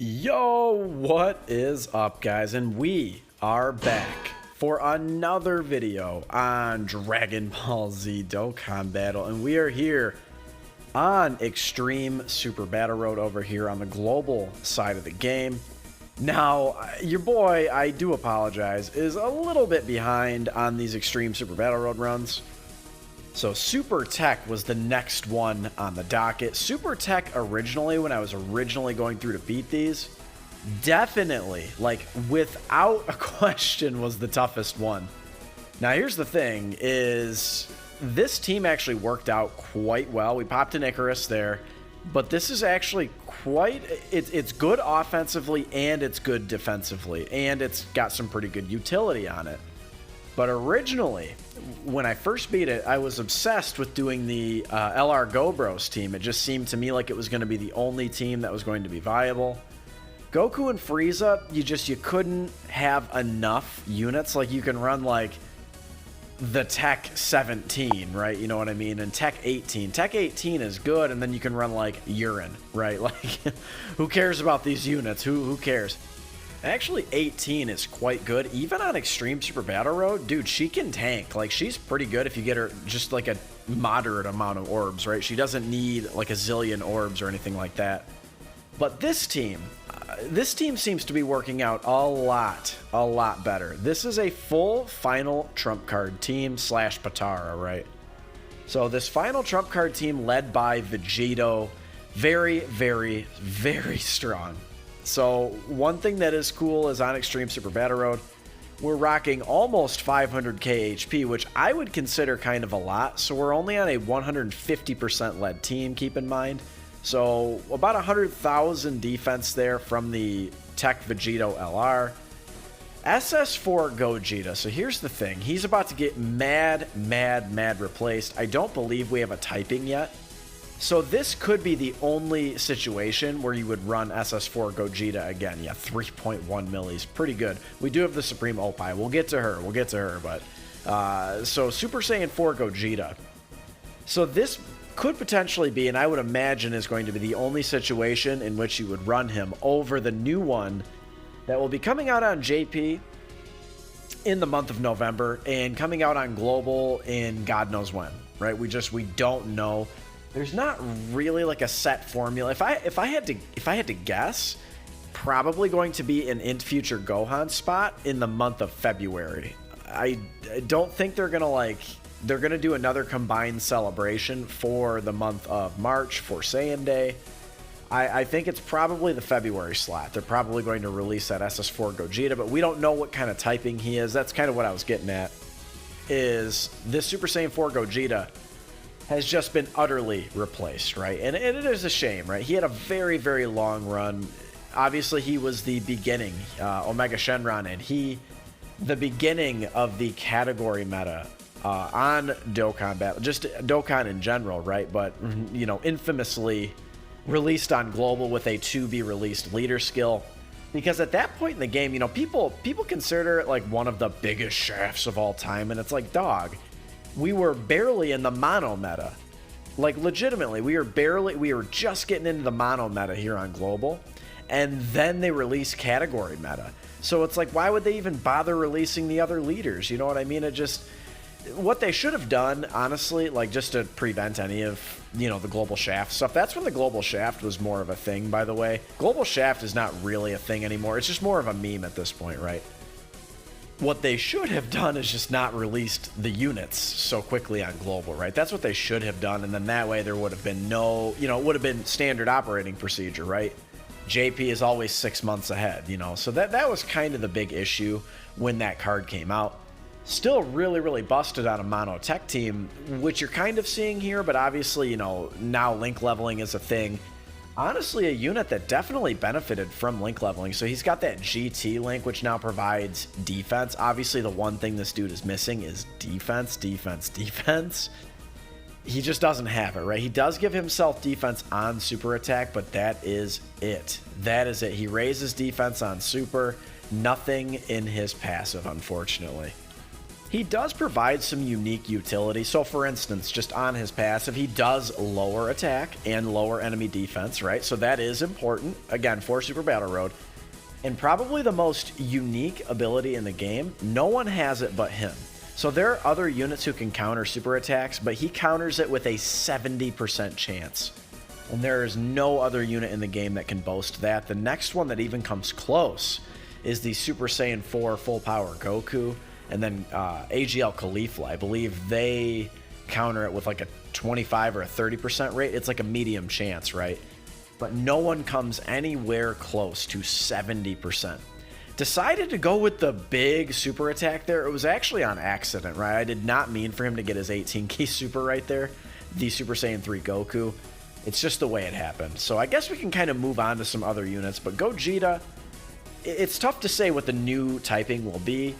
Yo, what is up, guys? And we are back for another video on Dragon Ball Z Dokkan Battle, and we are here on Extreme Super Battle Road over here on the global side of the game. Now, your boy, I do apologize, is a little bit behind on these Extreme Super Battle Road runs. So Super TEQ was the next one on the docket. Super TEQ originally, when I was originally going through to beat these, definitely, like without a question, was the toughest one. Now here's the thing, is this team actually worked out quite well. We popped an Icarus there, but this is actually quite, it's good offensively and it's good defensively, and it's got some pretty good utility on it. But originally, when I first beat it, I was obsessed with doing the LR Go Bros team. It just seemed to me like it was going to be the only team that was going to be viable. Goku and Frieza, you couldn't have enough units. Like, you can run like the TEQ 17, right? You know what I mean? And TEQ 18. TEQ 18 is good, and then you can run like urine, right? Like, who cares about these units? Who cares? Actually, 18 is quite good. Even on Extreme Super Battle Road, dude, she can tank. Like, she's pretty good if you get her just like a moderate amount of orbs, right? She doesn't need like a zillion orbs or anything like that. But this team seems to be working out a lot better. This is a full final trump card team slash Patara, right? So this final trump card team led by Vegito, very, very, very strong. So one thing that is cool is on Extreme Super Battle Road, we're rocking almost 500k HP, which I would consider kind of a lot. So we're only on a 150% lead team, keep in mind. So about 100,000 defense there from the TEQ Vegito LR. SS4 Gogeta. So here's the thing. He's about to get mad replaced. I don't believe we have a typing yet. So this could be the only situation where you would run SS4 Gogeta again. Yeah, 3.1 millis. Pretty good. We do have the Supreme Opie. We'll get to her. But so Super Saiyan 4 Gogeta. So this could potentially be, and I would imagine is going to be the only situation in which you would run him over the new one that will be coming out on JP in the month of November and coming out on Global in God knows when, right? We don't know. There's not really like a set formula. If I had to guess, probably going to be an Int Future Gohan spot in the month of February. I don't think they're gonna do another combined celebration for the month of March for Saiyan Day. I think it's probably the February slot. They're probably going to release that SS4 Gogeta, but we don't know what kind of typing he is. That's kind of what I was getting at, is this Super Saiyan 4 Gogeta has just been utterly replaced, right? And it is a shame, right? He had a very, very long run. Obviously, he was the beginning, Omega Shenron, and the beginning of the category meta on Dokkan Battle, just Dokkan in general, right? But, you know, infamously released on Global with a to-be-released leader skill. Because at that point in the game, you know, people consider it like one of the biggest shafts of all time, and it's like, dog, we were barely in the mono meta. Like, legitimately, we were just getting into the mono meta here on Global, and then they released category meta. So it's like, why would they even bother releasing the other leaders? You know what I mean? What they should have done, honestly, like, just to prevent any of, you know, the Global Shaft stuff. That's when the Global Shaft was more of a thing, by the way. Global Shaft is not really a thing anymore. It's just more of a meme at this point, right? What they should have done is just not released the units so quickly on Global, right? That's what they should have done, and then that way there would have been no, you know, it would have been standard operating procedure, right? JP is always 6 months ahead, you know? So that was kind of the big issue when that card came out. Still really busted on a mono TEQ team, which you're kind of seeing here, but obviously, you know, now link leveling is a thing. Honestly, a unit that definitely benefited from link leveling. So he's got that GT link, which now provides defense. Obviously, the one thing this dude is missing is defense. He just doesn't have it, right? He does give himself defense on super attack, but that is it. He raises defense on super. Nothing in his passive, unfortunately. He does provide some unique utility. So for instance, just on his passive, he does lower attack and lower enemy defense, right? So that is important, again, for Super Battle Road. And probably the most unique ability in the game, no one has it but him. So there are other units who can counter super attacks, but he counters it with a 70% chance. And there is no other unit in the game that can boast that. The next one that even comes close is the Super Saiyan 4 full power Goku. And then AGL Caulifla, I believe they counter it with like a 25 or a 30% rate. It's like a medium chance, right? But no one comes anywhere close to 70%. Decided to go with the big super attack there. It was actually on accident, right? I did not mean for him to get his 18 key super right there. The Super Saiyan 3 Goku. It's just the way it happened. So I guess we can kind of move on to some other units. But Gogeta, it's tough to say what the new typing will be.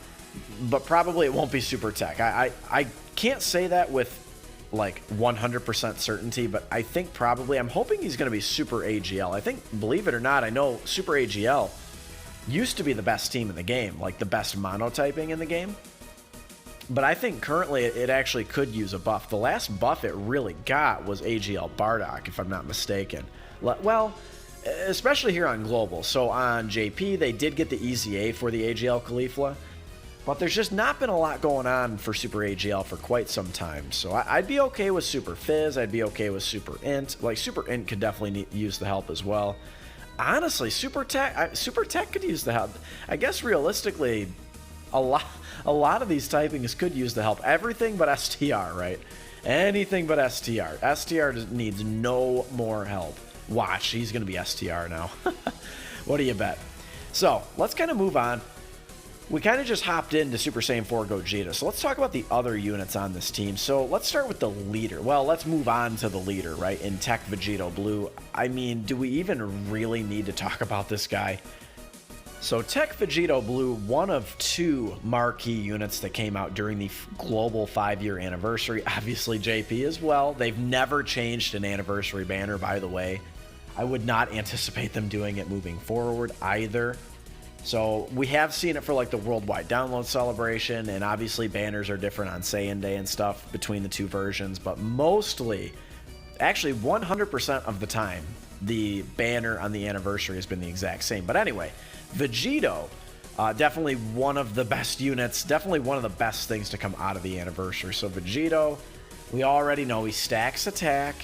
But probably it won't be Super Tech. I can't say that with like 100% certainty, but I think probably, I'm hoping he's going to be Super AGL. I think, believe it or not, I know Super AGL used to be the best team in the game, like the best monotyping in the game. But I think currently it actually could use a buff. The last buff it really got was AGL Bardock, if I'm not mistaken. Well, especially here on Global. So on JP, they did get the EZA for the AGL Caulifla. But there's just not been a lot going on for Super AGL for quite some time. So I'd be okay with Super Fizz. I'd be okay with Super Int. Like, Super Int could definitely use the help as well. Honestly, Super Tech could use the help. I guess realistically, a lot of these typings could use the help. Everything but STR, right? Anything but STR. STR needs no more help. Watch, he's going to be STR now. What do you bet? So let's kind of move on. We kind of just hopped into Super Saiyan 4 Gogeta, so let's talk about the other units on this team. So let's start with the leader. Well, let's move on to the leader, right, in TEQ Vegito Blue. I mean, do we even really need to talk about this guy? So TEQ Vegito Blue, one of two marquee units that came out during the global 5-year anniversary. Obviously JP as well. They've never changed an anniversary banner, by the way. I would not anticipate them doing it moving forward either. So we have seen it for like the worldwide download celebration, and obviously banners are different on Saiyan Day and stuff between the two versions, but mostly, actually 100% of the time, the banner on the anniversary has been the exact same. But anyway, Vegito, definitely one of the best units, definitely one of the best things to come out of the anniversary. So Vegito, we already know he stacks attack.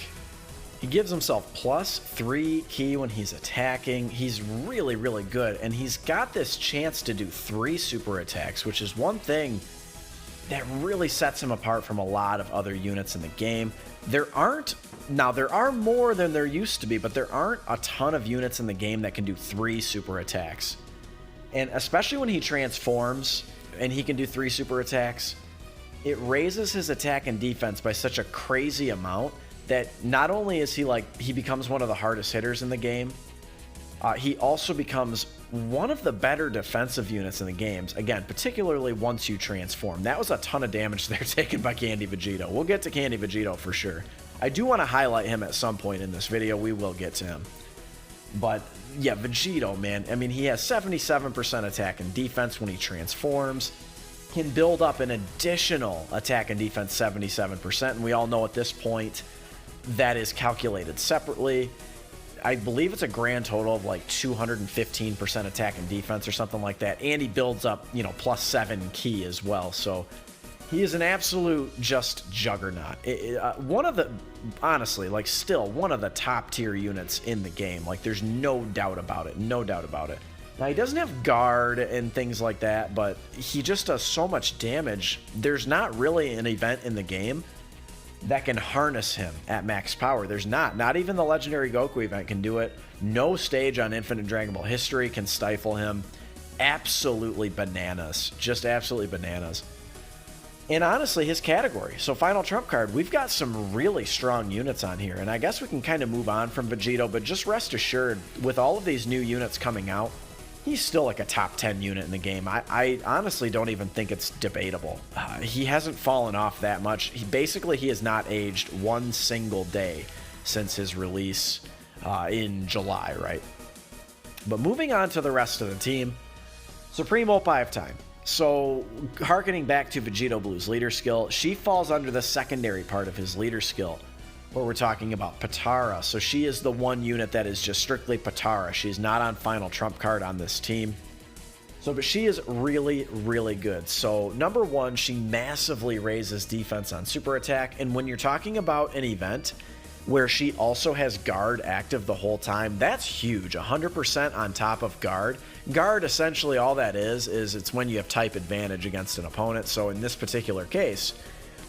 He gives himself +3 key when he's attacking. He's really, really good. And he's got this chance to do 3 super attacks, which is one thing that really sets him apart from a lot of other units in the game. There are more than there used to be, but there aren't a ton of units in the game that can do 3 super attacks. And especially when he transforms and he can do 3 super attacks, it raises his attack and defense by such a crazy amount that not only is he becomes one of the hardest hitters in the game, he also becomes one of the better defensive units in the games, again, particularly once you transform. That was a ton of damage there taken by Candy Vegito. We'll get to Candy Vegito for sure. I do want to highlight him at some point in this video. We will get to him. But yeah, Vegito, man, I mean, he has 77% attack and defense when he transforms. Can build up an additional attack and defense 77%, and we all know at this point that is calculated separately. I believe it's a grand total of like 215% attack and defense or something like that. And he builds up, you know, +7 key as well. So he is an absolute just juggernaut. One of the, honestly, like still one of the top tier units in the game. Like there's no doubt about it. No doubt about it. Now he doesn't have guard and things like that, but he just does so much damage. There's not really an event in the game that can harness him at max power. There's not even the legendary Goku event can do it. No stage on Infinite Dragon Ball history can stifle him. Absolutely bananas, just absolutely bananas. And honestly, his category, so final trump card, we've got some really strong units on here, and I guess we can kind of move on from Vegito, but just rest assured, with all of these new units coming out, he's still like a top 10 unit in the game. I honestly don't even think it's debatable. He hasn't fallen off that much. He has not aged one single day since his release in July, right? But moving on to the rest of the team, Supreme Opie of Time. So, harkening back to Vegito Blue's leader skill, she falls under the secondary part of his leader skill, where we're talking about Patara. So she is the one unit that is just strictly Patara. She's not on final trump card on this team. So, but she is really, really good. So, number one, she massively raises defense on super attack. And when you're talking about an event where she also has guard active the whole time, that's huge. 100% on top of guard. Guard, essentially all that is it's when you have type advantage against an opponent. So in this particular case,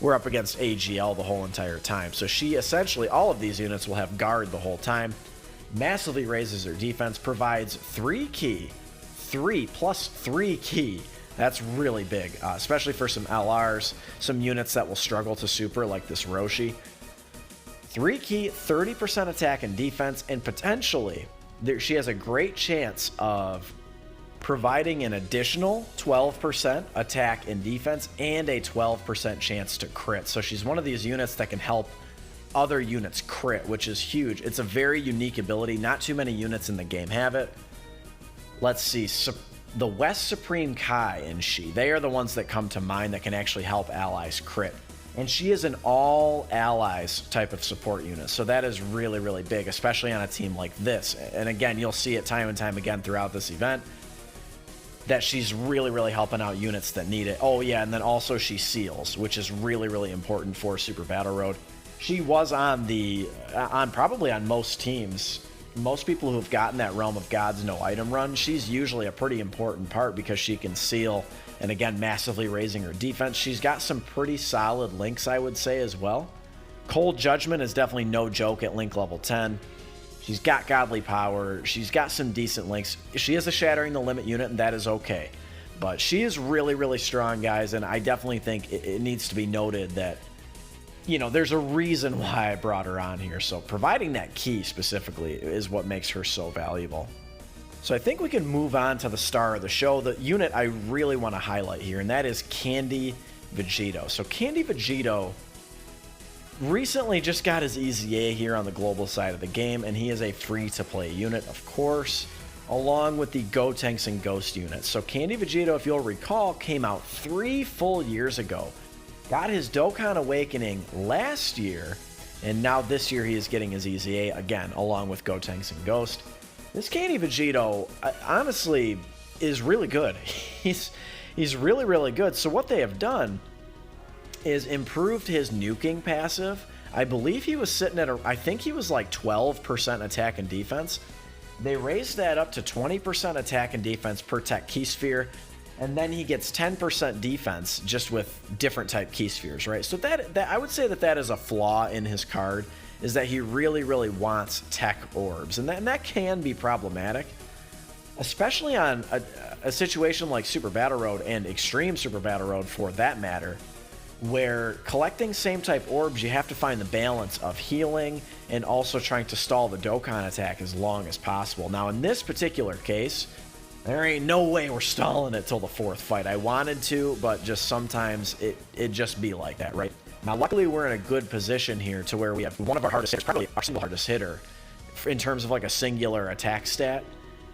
we're up against AGL the whole entire time. So she essentially, all of these units will have guard the whole time. Massively raises her defense, provides 3 key. 3 plus 3 key. That's really big, especially for some LRs, some units that will struggle to super like this Roshi. 3 key, 30% attack and defense, and potentially she has a great chance of providing an additional 12% attack and defense and a 12% chance to crit. So she's one of these units that can help other units crit, which is huge. It's a very unique ability. Not too many units in the game have it. Let's see. The West Supreme Kai and she, they are the ones that come to mind that can actually help allies crit. And she is an all allies type of support unit. So that is really, really big, especially on a team like this. And again, you'll see it time and time again throughout this event that she's really, really helping out units that need it. Oh yeah, and then also she seals, which is really, really important for Super Battle Road. She was on probably on most teams. Most people who have gotten that Realm of Gods no item run, she's usually a pretty important part because she can seal, and again, massively raising her defense. She's got some pretty solid links, I would say, as well. Cold Judgment is definitely no joke at link level 10. She's got Godly Power. She's got some decent links. She is a Shattering the Limit unit, and that is okay. But she is really, really strong, guys, and I definitely think it needs to be noted that, you know, there's a reason why I brought her on here. So providing that key specifically is what makes her so valuable. So I think we can move on to the star of the show, the unit I really want to highlight here, and that is Candy Vegito. So Candy Vegito recently just got his EZA here on the global side of the game, and he is a free-to-play unit, of course, along with the Gotenks and Ghost units. So Candy Vegito, if you'll recall, came out 3 full years ago. Got his Dokkan Awakening last year, and now this year he is getting his EZA again, along with Gotenks and Ghost. This Candy Vegito, honestly, is really good. He's really, really good. So what they have done is improved his nuking passive. I believe he was sitting at, I think he was like 12% attack and defense. They raised that up to 20% attack and defense per tech key sphere. And then he gets 10% defense just with different type key spheres, right? So that I would say that is a flaw in his card, is that he really, really wants tech orbs. And that can be problematic, especially on a situation like Super Battle Road and Extreme Super Battle Road for that matter, where collecting same type orbs, you have to find the balance of healing and also trying to stall the Dokkan attack as long as possible. Now, in this particular case, there ain't no way we're stalling it till the 4th fight. I wanted to, but just sometimes it just be like that, right? Now, luckily, we're in a good position here to where we have one of our hardest hitters, probably our single hardest hitter, in terms of like a singular attack stat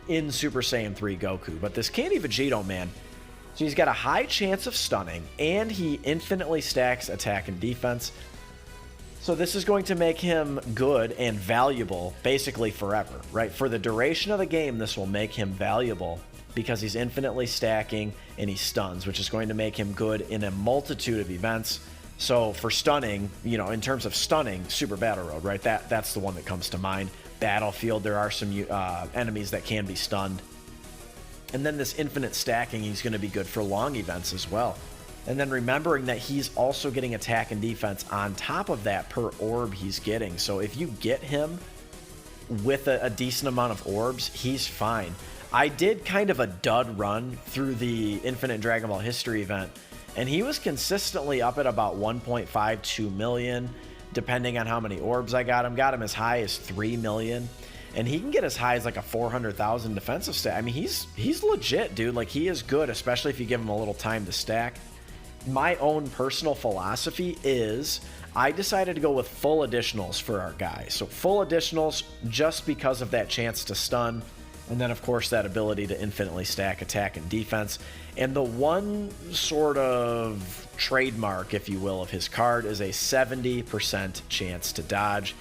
in Super Saiyan 3 Goku. But this Candy Vegito, man, so he's got a high chance of stunning, and he infinitely stacks attack and defense. So this is going to make him good and valuable basically forever, right? For the duration of the game, this will make him valuable because he's infinitely stacking and he stuns, which is going to make him good in a multitude of events. So for stunning, you know, in terms of stunning, Super Battle Road, right? That's the one that comes to mind. Battlefield, there are some enemies that can be stunned. And then this infinite stacking, he's going to be good for long events as well. And then remembering that he's also getting attack and defense on top of that per orb he's getting. So if you get him with a decent amount of orbs, he's fine. I did kind of a dud run through the Infinite Dragon Ball History event, and he was consistently up at about 1.52 million, depending on how many orbs I got him. Got him as high as 3 million. And he can get as high as like a 400,000 defensive stat. I mean, he's legit, dude. Like, he is good, especially if you give him a little time to stack. My own personal philosophy is I decided to go with full additionals for our guy. So full additionals just because of that chance to stun. And then, of course, that ability to infinitely stack attack and defense. And the one sort of trademark, if you will, of his card is a 70% chance to dodge.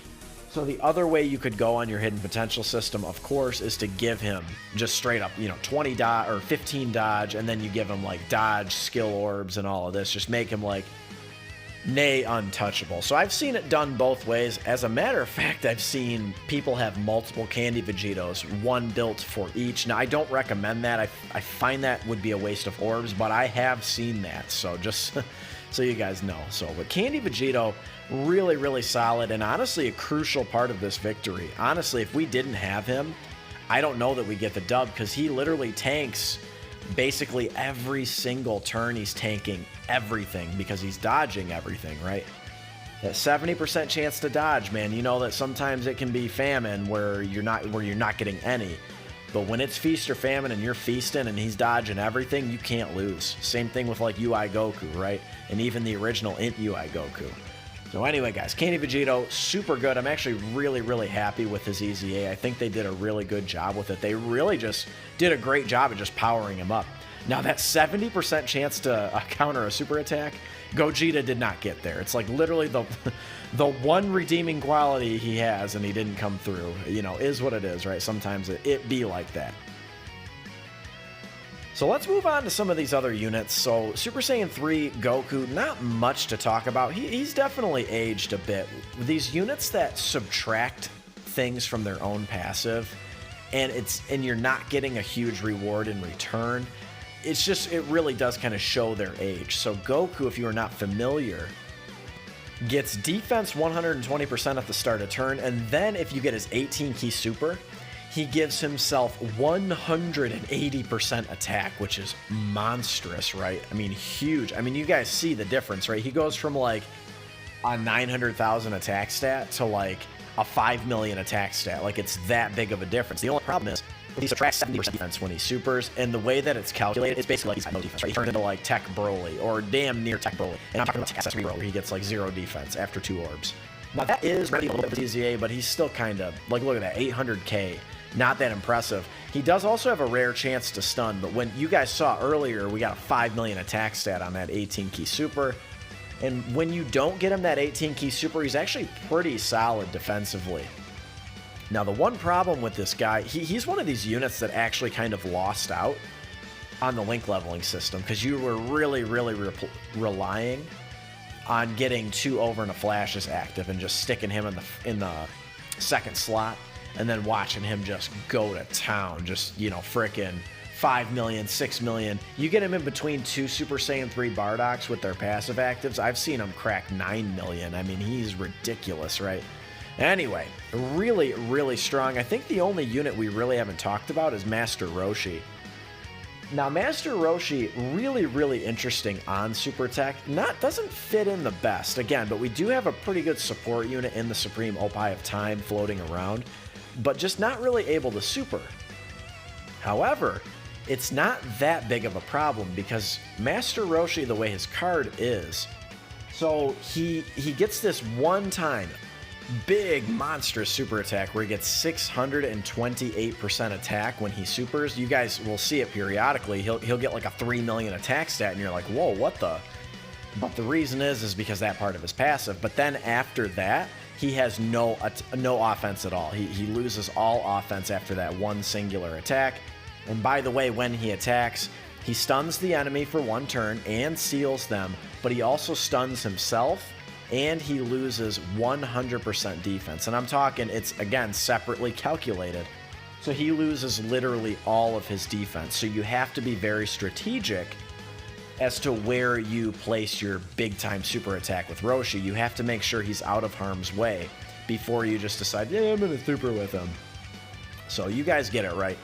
So the other way you could go on your hidden potential system, of course, is to give him just straight up, 20 dodge or 15 dodge, and then you give him like dodge, skill orbs, and all of this. Just make him like nay untouchable. So I've seen it done both ways. As a matter of fact, I've seen people have multiple Candy Vegitos, one built for each. Now, I don't recommend that. I find that would be a waste of orbs, but I have seen that. So just so you guys know. So, but Candy Vegito, really, really solid, and honestly a crucial part of this victory. Honestly, if we didn't have him, I don't know that we get the dub, because he literally tanks basically every single turn. He's tanking everything because he's dodging everything, right? That 70% chance to dodge, man, you know that sometimes it can be famine where you're not getting any. But when it's feast or famine and you're feasting and he's dodging everything, you can't lose. Same thing with like UI Goku, right? And even the original Int UI Goku. So anyway, guys, Candy Vegito, super good. I'm actually really, really happy with his EZA. I think they did a really good job with it. They really just did a great job of just powering him up. Now, that 70% chance to counter a super attack, Gogeta did not get there. It's like literally the one redeeming quality he has, and he didn't come through. Is what it is, right? Sometimes it be like that. So let's move on to some of these other units. So Super Saiyan 3 Goku, not much to talk about. He's definitely aged a bit. These units that subtract things from their own passive, and you're not getting a huge reward in return, it really does kind of show their age. So Goku, if you are not familiar, gets defense 120% at the start of turn, and then if you get his 18 key super, he gives himself 180% attack, which is monstrous, right? I mean, huge. I mean, you guys see the difference, right? He goes from like a 900,000 attack stat to like a 5 million attack stat. Like, it's that big of a difference. The only problem is he subtracts 70% defense when he supers, and the way that it's calculated, it's basically like he's got no defense, right? He turns into like Tech Broly, or damn near Tech Broly. And I'm talking about SS Reroll, where he gets like 0 defense after 2 orbs. Now, that is really a little bit of EZA, but he's still kind of, like, look at that, 800k. Not that impressive. He does also have a rare chance to stun, but when you guys saw earlier, we got a 5 million attack stat on that 18 key super. And when you don't get him that 18 key super, he's actually pretty solid defensively. Now, the one problem with this guy, he's one of these units that actually kind of lost out on the link leveling system, because you were really, really relying on getting 2 over and a flashes active and just sticking him in the second slot, and then watching him just go to town, just, frickin' 5 million, 6 million. You get him in between 2 Super Saiyan 3 Bardoks with their passive actives. I've seen him crack 9 million. I mean, he's ridiculous, right? Anyway, really, really strong. I think the only unit we really haven't talked about is Master Roshi. Now, Master Roshi, really, really interesting on Super Tech. Doesn't fit in the best, again, but we do have a pretty good support unit in the Supreme Opie of Time floating around, but just not really able to super. However, it's not that big of a problem, because Master Roshi, the way his card is, so he gets this one-time big monstrous super attack where he gets 628% attack when he supers. You guys will see it periodically. He'll get like a 3 million attack stat, and you're like, whoa, what the? But the reason is because that part of his passive. But then after that, he has no offense at all. He loses all offense after that one singular attack. And by the way, when he attacks, he stuns the enemy for 1 turn and seals them, but he also stuns himself, and he loses 100% defense. And I'm talking, it's, again, separately calculated. So he loses literally all of his defense. So you have to be very strategic as to where you place your big-time super attack with Roshi. You have to make sure he's out of harm's way before you just decide, yeah, I'm going to super with him. So you guys get it, right?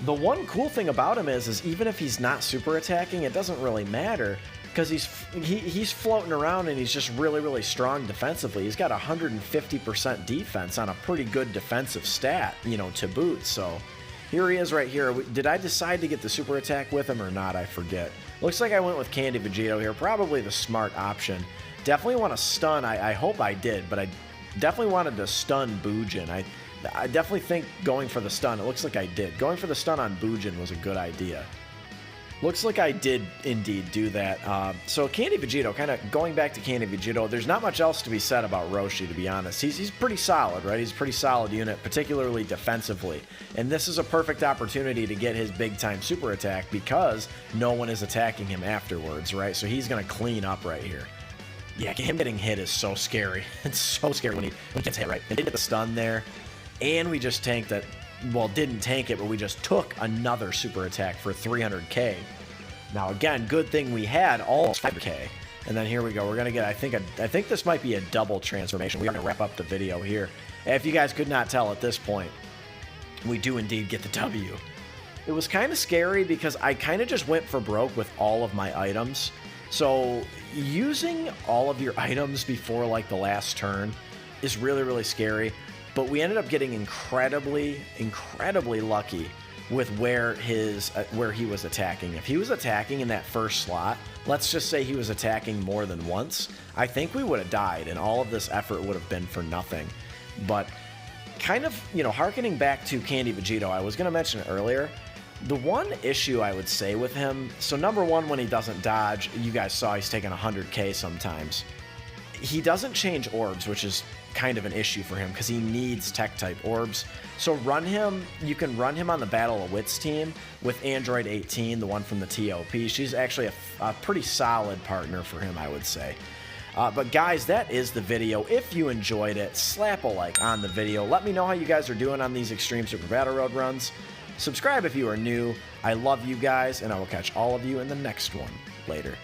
The one cool thing about him is even if he's not super attacking, it doesn't really matter, because he's floating around and he's just really, really strong defensively. He's got 150% defense on a pretty good defensive stat, to boot. So here he is right here. Did I decide to get the super attack with him or not? I forget. Looks like I went with Candy Vegito here. Probably the smart option. Definitely want to stun. I hope I did, but I definitely wanted to stun Bujin. I definitely think going for the stun, it looks like I did. Going for the stun on Bujin was a good idea. Looks like I did indeed do that. So Candy Vegito, kind of going back to Candy Vegito, there's not much else to be said about Roshi, to be honest. He's pretty solid, right? He's a pretty solid unit, particularly defensively. And this is a perfect opportunity to get his big-time super attack because no one is attacking him afterwards, right? So he's going to clean up right here. Yeah, him getting hit is so scary. It's so scary when he gets hit, right? And he did the stun there, and we just tanked that. Well, didn't tank it, but we just took another super attack for 300k. Now, again, good thing we had almost 5k. And then here we go. We're going to get, I think this might be a double transformation. We are going to wrap up the video here. If you guys could not tell at this point, we do indeed get the W. It was kind of scary because I kind of just went for broke with all of my items. So using all of your items before like the last turn is really, really scary. But we ended up getting incredibly lucky with where he was attacking. If he was attacking in that first slot, let's just say he was attacking more than once, I think we would have died, and all of this effort would have been for nothing. But kind of, you know, harkening back to Candy Vegito, I was going to mention it earlier. The one issue I would say with him, so number one, when he doesn't dodge, you guys saw he's taking 100k sometimes. He doesn't change orbs, which is kind of an issue for him because he needs tech type orbs. So run him, you can run him on the Battle of Wits team with Android 18, the one from the TOP. She's actually a pretty solid partner for him, I would say. But guys, that is the video. If you enjoyed it, slap a like on the video. Let me know how you guys are doing on these Extreme Super Battle Road runs. Subscribe if you are new. I love you guys, and I will catch all of you in the next one. Later.